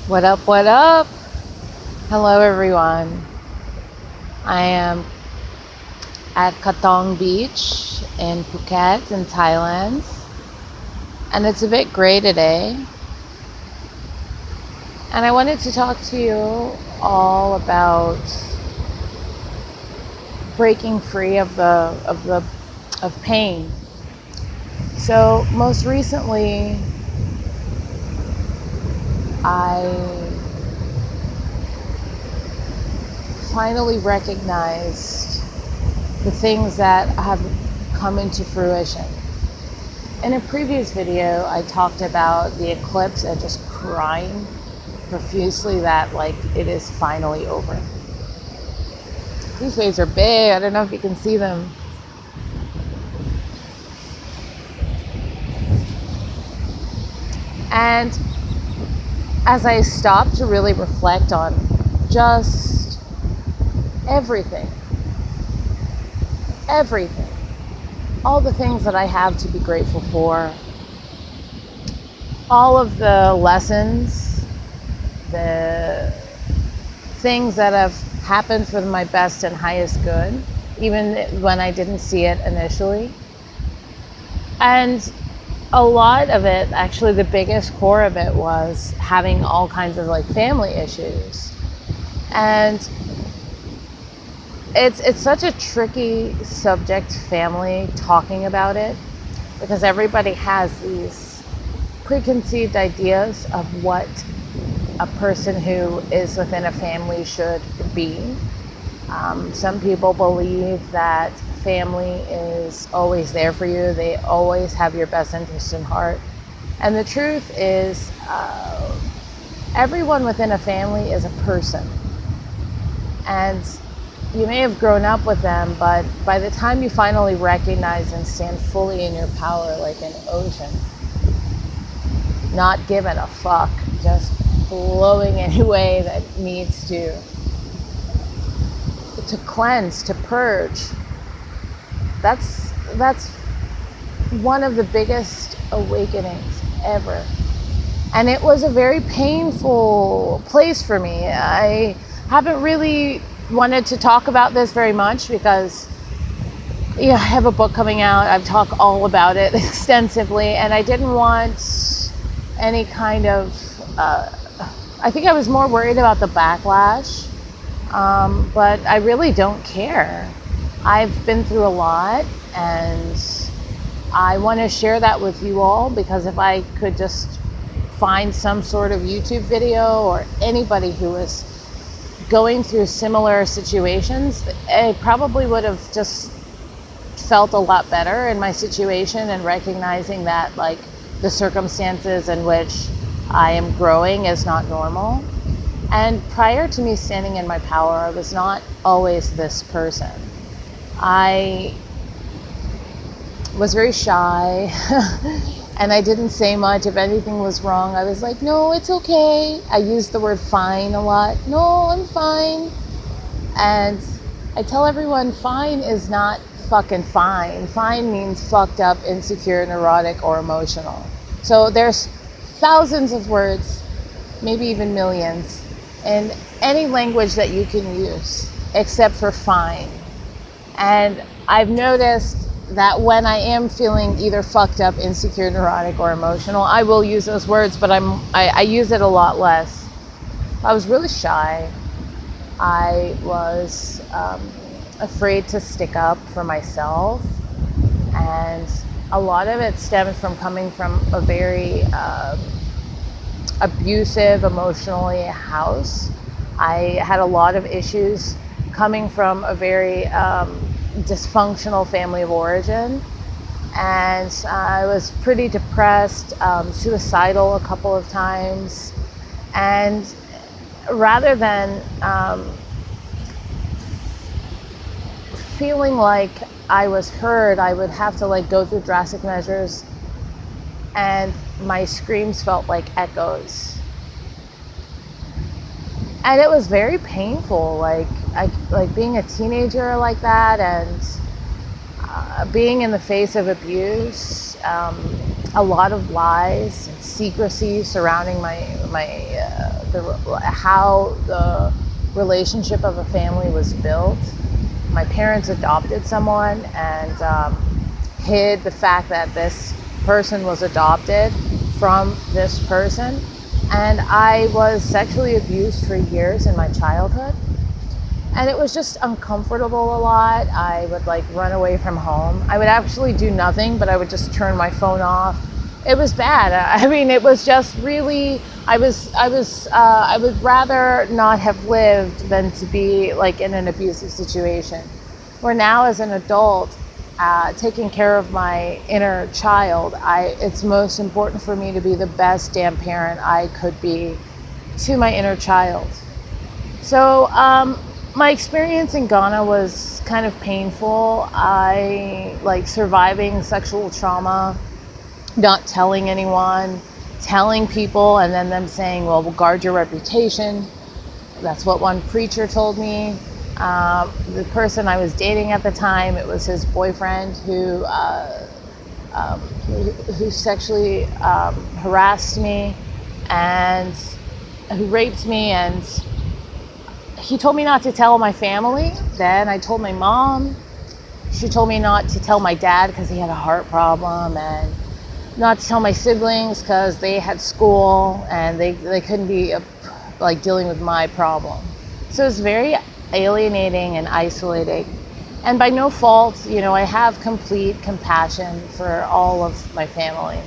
What up, what up? Hello, everyone. I am at Katong Beach in Phuket, in Thailand, and it's a bit gray today. And I wanted to talk to you all about breaking free of pain. So, most recently, I finally recognized the things that have come into fruition. In a previous video, I talked about the eclipse and just crying profusely that it is finally over. These waves are big. I don't know if you can see them. And as I stopped to really reflect on just everything, all the things that I have to be grateful for, all of the lessons, the things that have happened for my best and highest good, even when I didn't see it initially. And a lot of it, actually the biggest core of it, was having all kinds of family issues. And it's such a tricky subject, family, talking about it, because everybody has these preconceived ideas of what a person who is within a family should be. Some people believe that family is always there for you. They always have your best interest in heart. And the truth is, everyone within a family is a person. And you may have grown up with them, but by the time you finally recognize and stand fully in your power like an ocean, not giving a fuck, just flowing any way that needs to cleanse, to purge, that's one of the biggest awakenings ever. And it was a very painful place for me. I haven't really wanted to talk about this very much because I have a book coming out. I've talked all about it extensively, and I didn't want any kind of I think I was more worried about the backlash, but I really don't care. I've been through a lot, and I want to share that with you all, because if I could just find some sort of YouTube video or anybody who is going through similar situations, I probably would have just felt a lot better in my situation, and recognizing that the circumstances in which I am growing is not normal. And prior to me standing in my power, I was not always this person. I was very shy and I didn't say much. If anything was wrong, I was like, no, it's okay. I used the word fine a lot. No, I'm fine. And I tell everyone, fine is not fucking fine. Fine means fucked up, insecure, neurotic, or emotional. So there's thousands of words, maybe even millions, in any language that you can use except for fine. And I've noticed that when I am feeling either fucked up, insecure, neurotic, or emotional, I will use those words, but I use it a lot less. I was really shy. I was afraid to stick up for myself, and a lot of it stemmed from coming from a very abusive emotionally house. I had a lot of issues coming from a very dysfunctional family of origin, and I was pretty depressed, suicidal a couple of times. And rather than feeling like I was heard, I would have to go through drastic measures, and my screams felt like echoes. And it was very painful, being a teenager like that, and being in the face of abuse, a lot of lies and secrecy surrounding how the relationship of a family was built. My parents adopted someone and hid the fact that this person was adopted from this person. And I was sexually abused for years in my childhood. And it was just uncomfortable a lot. I would like run away from home. I would actually do nothing, but I would just turn my phone off. It was bad. I mean, it was just really, I would rather not have lived than to be like in an abusive situation. Where now as an adult, taking care of my inner child, it's most important for me to be the best damn parent I could be to my inner child. So my experience in Ghana was kind of painful. I like surviving sexual trauma, not telling anyone, telling people, and then them saying, well, we'll guard your reputation. That's what one preacher told me. The person I was dating at the time, it was his boyfriend who sexually harassed me and who raped me, and he told me not to tell my family. Then I told my mom. She told me not to tell my dad because he had a heart problem, and not to tell my siblings because they had school and they couldn't be like dealing with my problem. So it's very alienating and isolating. And by no fault, you know, I have complete compassion for all of my family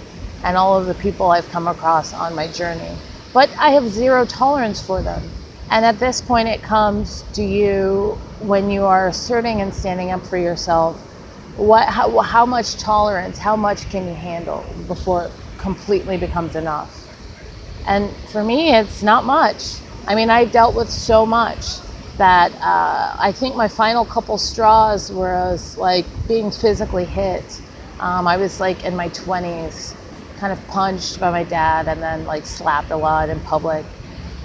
and all of the people I've come across on my journey. But I have zero tolerance for them. And at this point, it comes to you when you are asserting and standing up for yourself. How much tolerance, how much can you handle before it completely becomes enough? And for me, it's not much. I mean, I dealt with so much that I think my final couple straws was like being physically hit. I was like in my 20s, kind of punched by my dad and then like slapped a lot in public.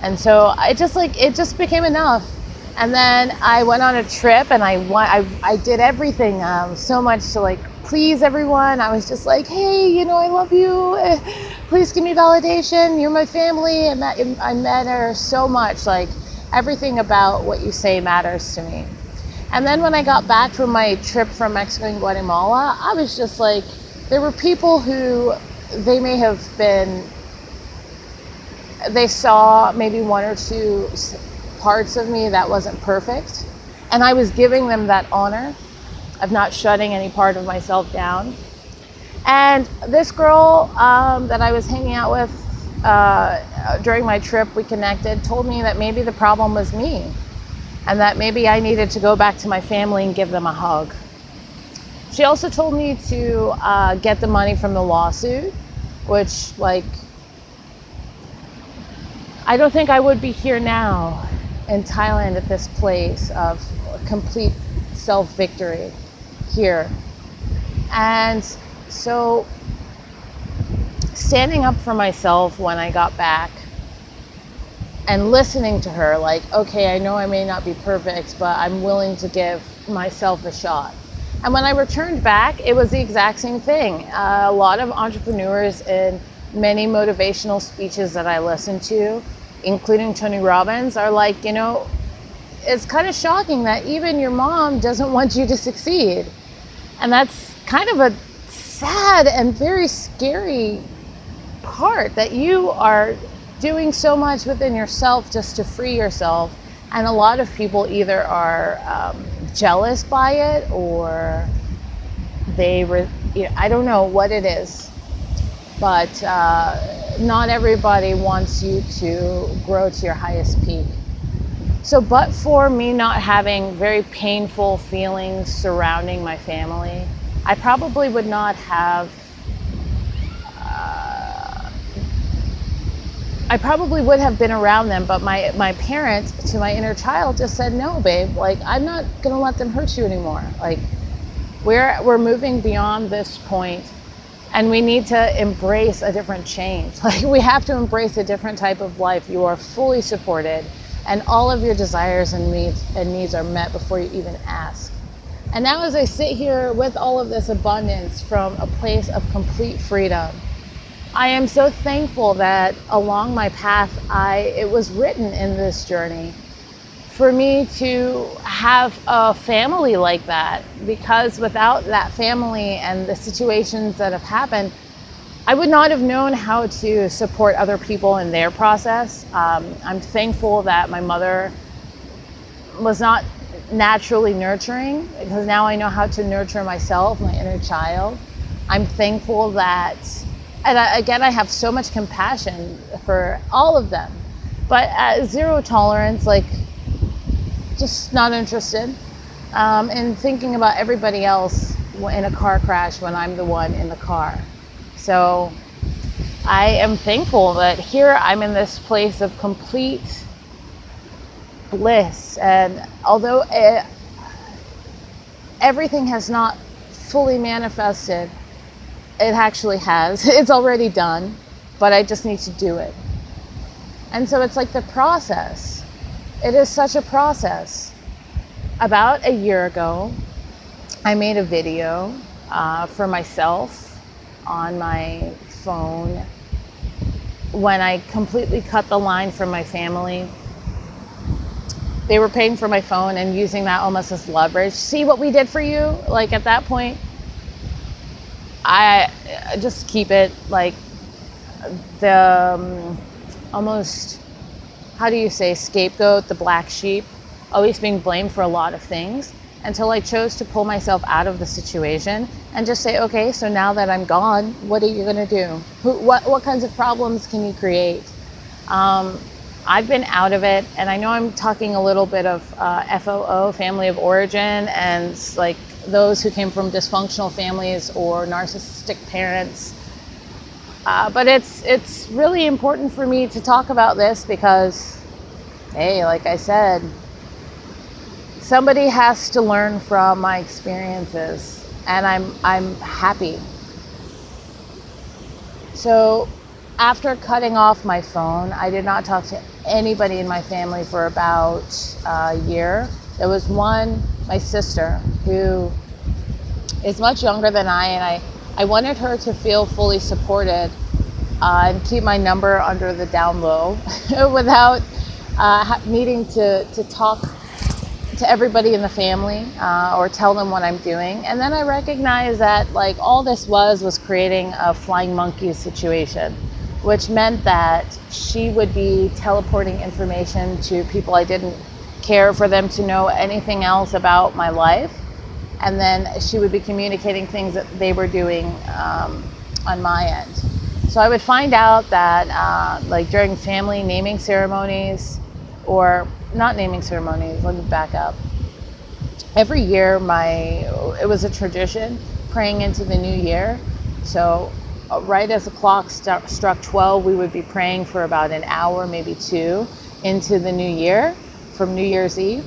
And so it just became enough. And then I went on a trip and I did everything so much to like please everyone. I was just like, hey, you know, I love you. Please give me validation. You're my family. I matter so much. Like everything about what you say matters to me. And then when I got back from my trip from Mexico and Guatemala, I was just like, there were people who they saw maybe one or two parts of me that wasn't perfect. And I was giving them that honor of not shutting any part of myself down. And this girl that I was hanging out with during my trip, we connected, told me that maybe the problem was me and that maybe I needed to go back to my family and give them a hug. She also told me to get the money from the lawsuit, which like, I don't think I would be here now in Thailand at this place of complete self-victory here. And so standing up for myself when I got back and listening to her, like, okay, I know I may not be perfect, but I'm willing to give myself a shot. And when I returned back, it was the exact same thing. A lot of entrepreneurs in many motivational speeches that I listened to, including Tony Robbins, are like, you know, it's kind of shocking that even your mom doesn't want you to succeed. And that's kind of a sad and very scary part, that you are doing so much within yourself just to free yourself. And a lot of people either are jealous by it, or I don't know what it is, but not everybody wants you to grow to your highest peak. So, but for me not having very painful feelings surrounding my family, I probably would not have, I probably would have been around them, but my parents, to my inner child, just said, no, babe, like, I'm not gonna let them hurt you anymore. Like, we're moving beyond this point, and we need to embrace a different change. Like, we have to embrace a different type of life. You are fully supported, and all of your desires and needs are met before you even ask. And now as I sit here with all of this abundance from a place of complete freedom, I am so thankful that along my path, it was written in this journey for me to have a family like that, because without that family and the situations that have happened, I would not have known how to support other people in their process. I'm thankful that my mother was not naturally nurturing, because now I know how to nurture myself, my inner child. I'm thankful that, and I have so much compassion for all of them, but zero tolerance, like just not interested in thinking about everybody else in a car crash when I'm the one in the car. So I am thankful that here I'm in this place of complete bliss. And although everything has not fully manifested, it actually has. It's already done, but I just need to do it. And so it's like the process. It is such a process. About a year ago, I made a video for myself on my phone when I completely cut the line from my family. They were paying for my phone and using that almost as leverage. See what we did for you? Like at that point, I just keep it like the almost, how do you say, scapegoat, the black sheep, always being blamed for a lot of things, until I chose to pull myself out of the situation and just say, okay, so now that I'm gone, what are you gonna do? What kinds of problems can you create? I've been out of it, and I know I'm talking a little bit of FOO, family of origin, and like those who came from dysfunctional families or narcissistic parents. But it's really important for me to talk about this because, hey, like I said, somebody has to learn from my experiences, and I'm happy. So after cutting off my phone, I did not talk to anybody in my family for about a year. There was one, my sister, who is much younger than and I wanted her to feel fully supported and keep my number under the down low without needing to talk to everybody in the family or tell them what I'm doing. And then I recognized that like all this was creating a flying monkey situation, which meant that she would be teleporting information to people I didn't care for them to know anything else about my life. And then she would be communicating things that they were doing on my end. So I would find out that like during family naming ceremonies, or not naming ceremonies, let me back up. Every year it was a tradition praying into the new year. So right as the clock struck 12, we would be praying for about an hour, maybe 2, into the new year from New Year's Eve.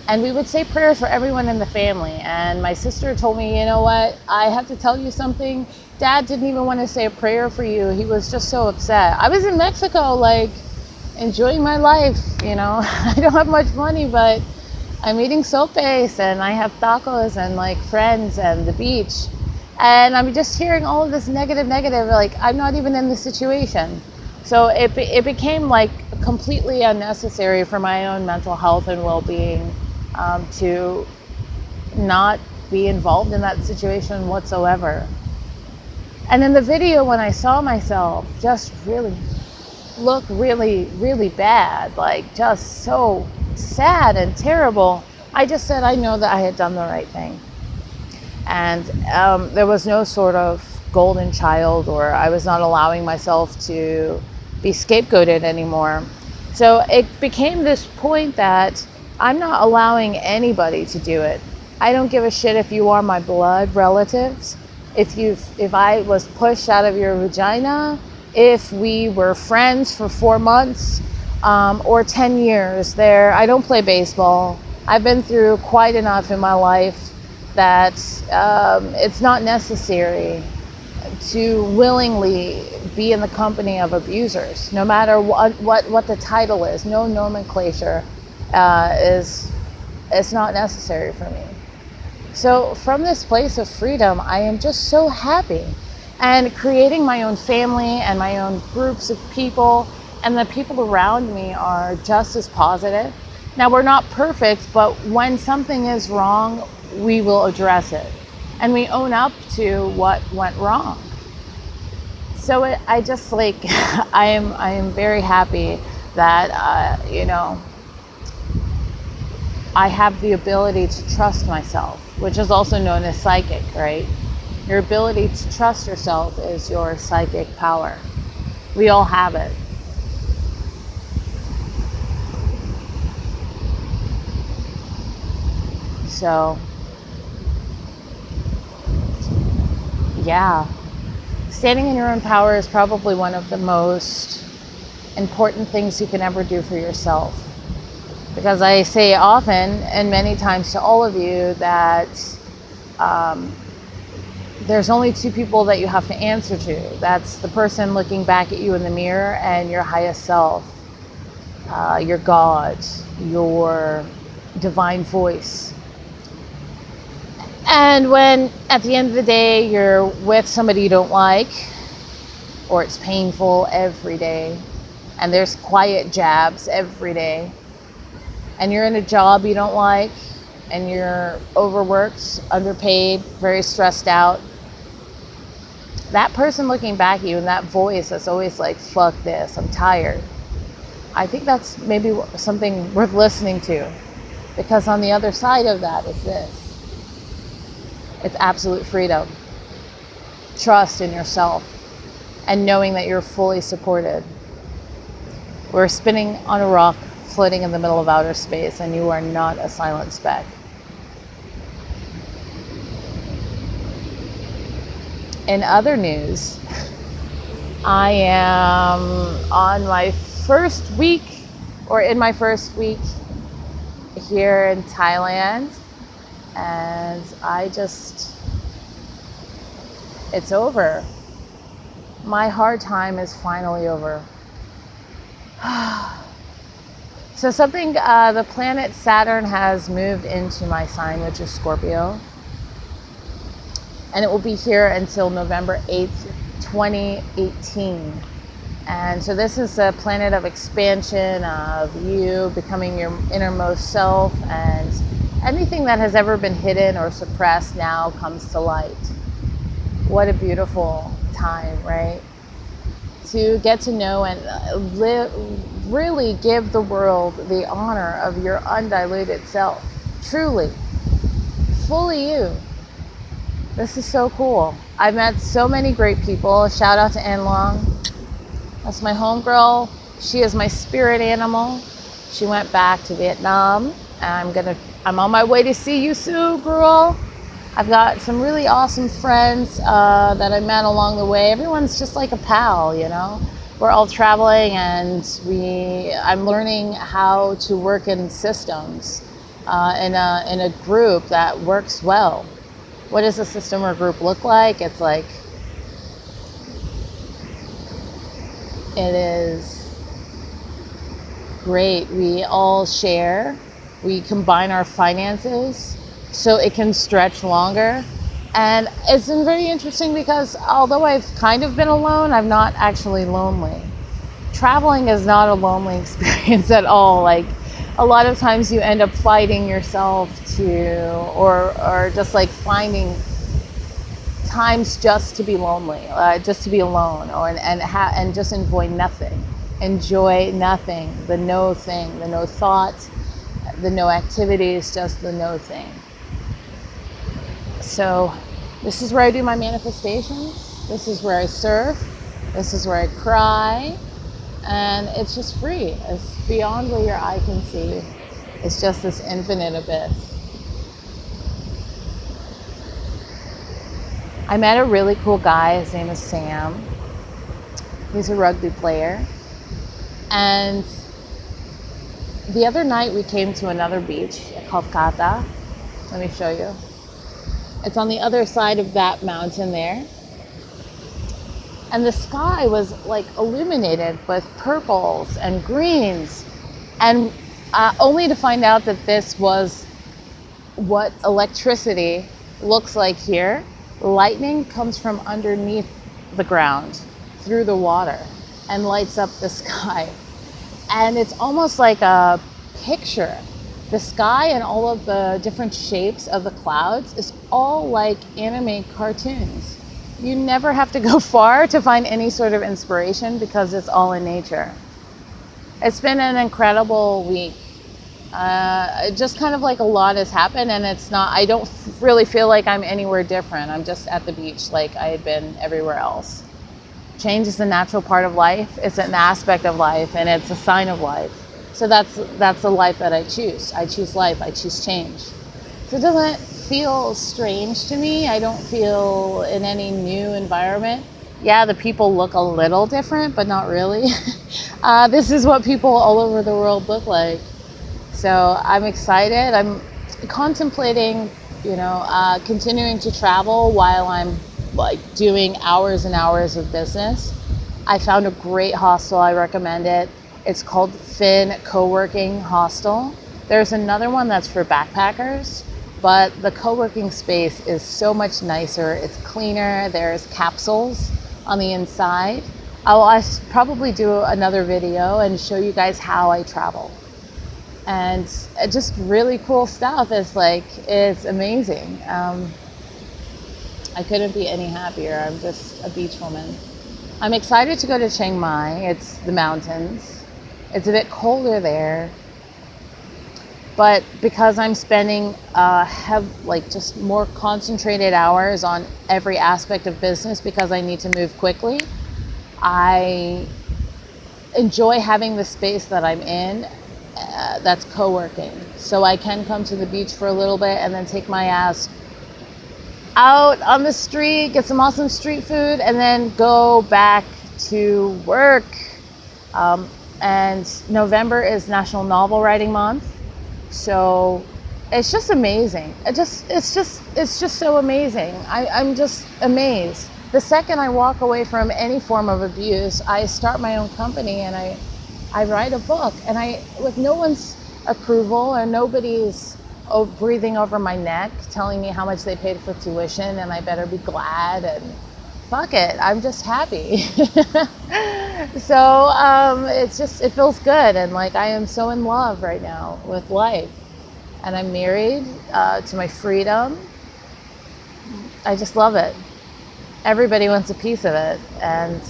And we would say prayers for everyone in the family. And my sister told me, you know what, I have to tell you something. Dad didn't even want to say a prayer for you. He was just so upset. I was in Mexico, like, enjoying my life, you know. I don't have much money, but I'm eating sopes and I have tacos and like friends and the beach. And I'm just hearing all of this negative, like I'm not even in the situation. So it became like completely unnecessary for my own mental health and well-being to not be involved in that situation whatsoever. And in the video, when I saw myself just really look really bad, like just so sad and terrible, I just said I know that I had done the right thing. And there was no sort of golden child, or I was not allowing myself to be scapegoated anymore. So it became this point that I'm not allowing anybody to do it. I don't give a shit if you are my blood relatives, if I was pushed out of your vagina, if we were friends for 4 months or 10 years. I don't play baseball. I've been through quite enough in my life that it's not necessary to willingly be in the company of abusers, no matter what the title is. No nomenclature it's not necessary for me. So from this place of freedom, I am just so happy. and creating my own family and my own groups of people, and the people around me are just as positive. Now, we're not perfect, but when something is wrong, we will address it and we own up to what went wrong. So I just like I am very happy that I have the ability to trust myself, which is also known as psychic, right? Your ability to trust yourself is your psychic power. We all have it. So, yeah. Standing in your own power is probably one of the most important things you can ever do for yourself. Because I say often and many times to all of you that there's only two people that you have to answer to. That's the person looking back at you in the mirror and your highest self, your God, your divine voice. And when at the end of the day you're with somebody you don't like, or it's painful every day, and there's quiet jabs every day, and you're in a job you don't like, and you're overworked, underpaid, very stressed out, that person looking back at you and that voice that's always like, fuck this, I'm tired, I think that's maybe something worth listening to, because on the other side of that is this. It's absolute freedom, trust in yourself, and knowing that you're fully supported. We're spinning on a rock, floating in the middle of outer space, and you are not a silent speck. In other news, I am on my first week, or in my first week here in Thailand, and it's over. My hard time is finally over. So the planet Saturn has moved into my sign, which is Scorpio. And it will be here until November 8th, 2018. And so this is a planet of expansion, of you becoming your innermost self, and anything that has ever been hidden or suppressed now comes to light. What a beautiful time, right? To get to know and really give the world the honor of your undiluted self. Truly, fully you. This is so cool. I've met so many great people. Shout out to An Long. That's my homegirl. She is my spirit animal. She went back to Vietnam. And I'm on my way to see you soon, girl. I've got some really awesome friends that I met along the way. Everyone's just like a pal, you know. We're all traveling, and I'm learning how to work in systems in a group that works well. What does a system or group look like? It's like, it is great. We all share. We combine our finances so it can stretch longer. And it's been very interesting because although I've kind of been alone, I'm not actually lonely. Traveling is not a lonely experience at all. Like, a lot of times you end up fighting yourself or just like finding times just to be lonely, just to be alone, and just enjoy nothing. Enjoy nothing, the no thing, the no thoughts, the no activities, just the no thing. So this is where I do my manifestations. This is where I surf. This is where I cry. And it's just free. It's beyond what your eye can see. It's just this infinite abyss. I met a really cool guy. His name is Sam. He's a rugby player. And the other night we came to another beach called Kata. Let me show you. It's on the other side of that mountain there. And the sky was like illuminated with purples and greens. And only to find out that this was what electricity looks like here. Lightning comes from underneath the ground, through the water, and lights up the sky. And it's almost like a picture. The sky and all of the different shapes of the clouds is all like anime cartoons. You never have to go far to find any sort of inspiration because it's all in nature. It's been an incredible week. Just kind of like a lot has happened, and I don't really feel like I'm anywhere different. I'm just at the beach like I had been everywhere else. Change is a natural part of life. It's an aspect of life, and it's a sign of life. So that's the life that I choose. I choose life. I choose change. So it doesn't feel strange to me. I don't feel in any new environment. Yeah, the people look a little different, but not really. This is what people all over the world look like. So I'm excited. I'm contemplating, continuing to travel while I'm like doing hours and hours of business. I found a great hostel. I recommend it. It's called Finn Co-working Hostel. There's another one that's for backpackers, but the co-working space is so much nicer. It's cleaner. There's capsules on the inside. I'll probably do another video and show you guys how I travel. And just really cool stuff. It's amazing. I couldn't be any happier. I'm just a beach woman. I'm excited to go to Chiang Mai. It's the mountains. It's a bit colder there. But because I'm spending just more concentrated hours on every aspect of business because I need to move quickly, I enjoy having the space that I'm in that's co-working. So I can come to the beach for a little bit and then take my ass out on the street, get some awesome street food, and then go back to work. And November is National Novel Writing Month. So it's just amazing. It's just so amazing. I'm just amazed. The second I walk away from any form of abuse, I start my own company and I write a book, and with no one's approval or nobody's breathing over my neck telling me how much they paid for tuition and I better be glad, and fuck it, I'm just happy. So it feels good, and like I am so in love right now with life, and I'm married to my freedom. I just love it. Everybody wants a piece of it, and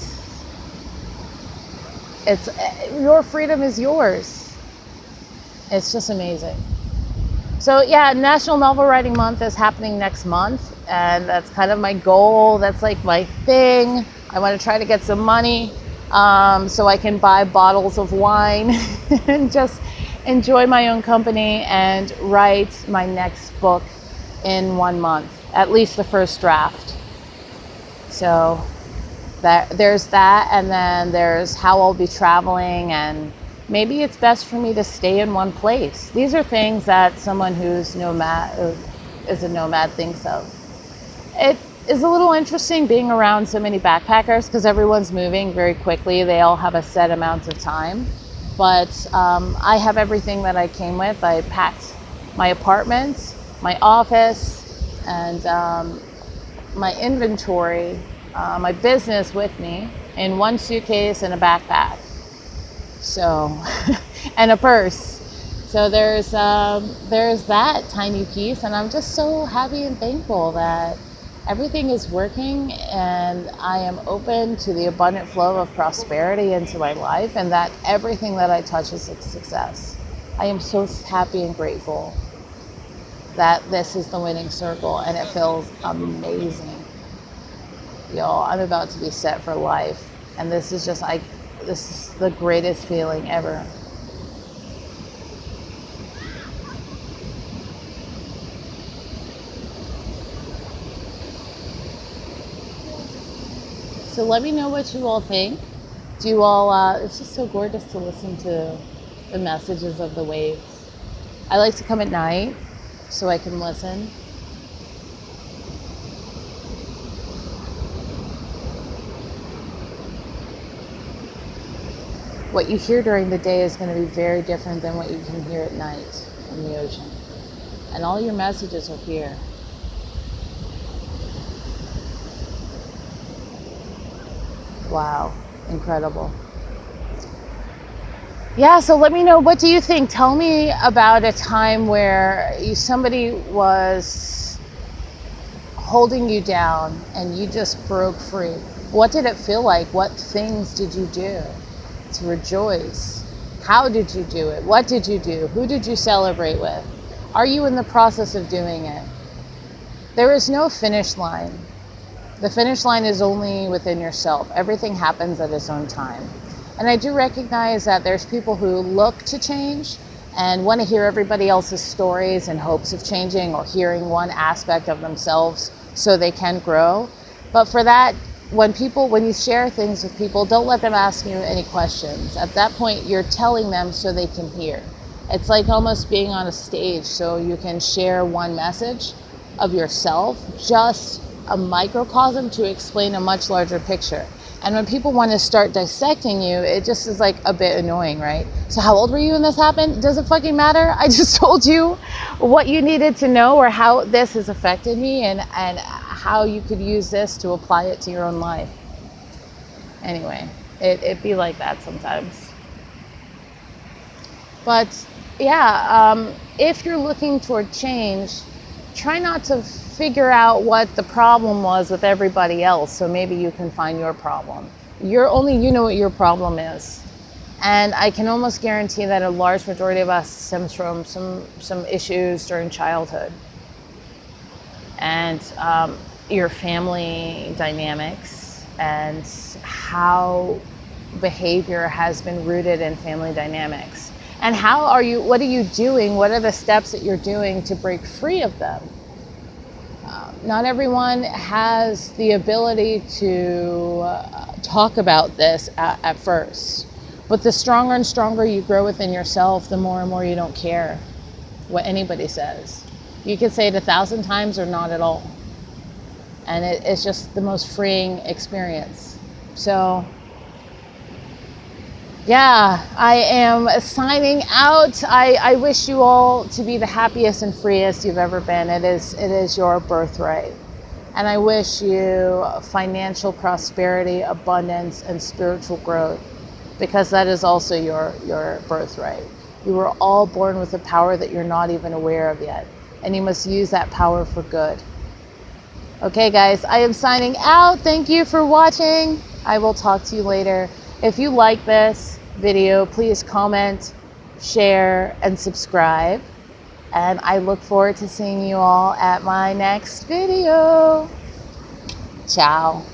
your freedom is yours. It's just amazing. So yeah, National Novel Writing Month is happening next month, and that's kind of my goal. That's like my thing. I want to try to get some money so I can buy bottles of wine and just enjoy my own company and write my next book in 1 month, at least the first draft. So there's that, and then there's how I'll be traveling, and maybe it's best for me to stay in one place. These are things that someone who's is a nomad thinks of. It is a little interesting being around so many backpackers because everyone's moving very quickly. They all have a set amount of time, but I have everything that I came with. I packed my apartment, my office, and my inventory, my business with me in one suitcase and a backpack. So, and a purse. So there's that tiny piece, and I'm just so happy and thankful that everything is working, and I am open to the abundant flow of prosperity into my life, and that everything that I touch is a success. I am so happy and grateful that this is the winning circle, and it feels amazing. Y'all, I'm about to be set for life, and this is the greatest feeling ever. So let me know what you all think. Do you all, it's just so gorgeous to listen to the messages of the waves. I like to come at night so I can listen. What you hear during the day is going to be very different than what you can hear at night from the ocean. And all your messages are here. Wow, incredible. Yeah, so let me know, what do you think? Tell me about a time where somebody was holding you down and you just broke free. What did it feel like? What things did you do to rejoice? How did you do it? What did you do? Who did you celebrate with? Are you in the process of doing it? There is no finish line. The finish line is only within yourself. Everything happens at its own time. And I do recognize that there's people who look to change and want to hear everybody else's stories in hopes of changing or hearing one aspect of themselves so they can grow. But for that, when you share things with people, don't let them ask you any questions. At that point, you're telling them so they can hear. It's like almost being on a stage so you can share one message of yourself, just a microcosm to explain a much larger picture. And when people want to start dissecting you, it just is like a bit annoying, right? So how old were you when this happened? Does it fucking matter? I just told you what you needed to know, or how this has affected me, and how you could use this to apply it to your own life. Anyway, it be like that sometimes. But yeah, if you're looking toward change, try not to figure out what the problem was with everybody else, so maybe you can find your problem. You know what your problem is. And I can almost guarantee that a large majority of us stems from some issues during childhood. And your family dynamics and how behavior has been rooted in family dynamics. And what are you doing? What are the steps that you're doing to break free of them? Not everyone has the ability to talk about this at first. But the stronger and stronger you grow within yourself, the more and more you don't care what anybody says. You can say it 1,000 times or not at all. And it's just the most freeing experience. So, yeah, I am signing out. I wish you all to be the happiest and freest you've ever been. It is your birthright. And I wish you financial prosperity, abundance, and spiritual growth, because that is also your birthright. You were all born with a power that you're not even aware of yet. And you must use that power for good. Okay, guys, I am signing out. Thank you for watching. I will talk to you later. If you like this video, please comment, share, and subscribe. And I look forward to seeing you all at my next video. Ciao.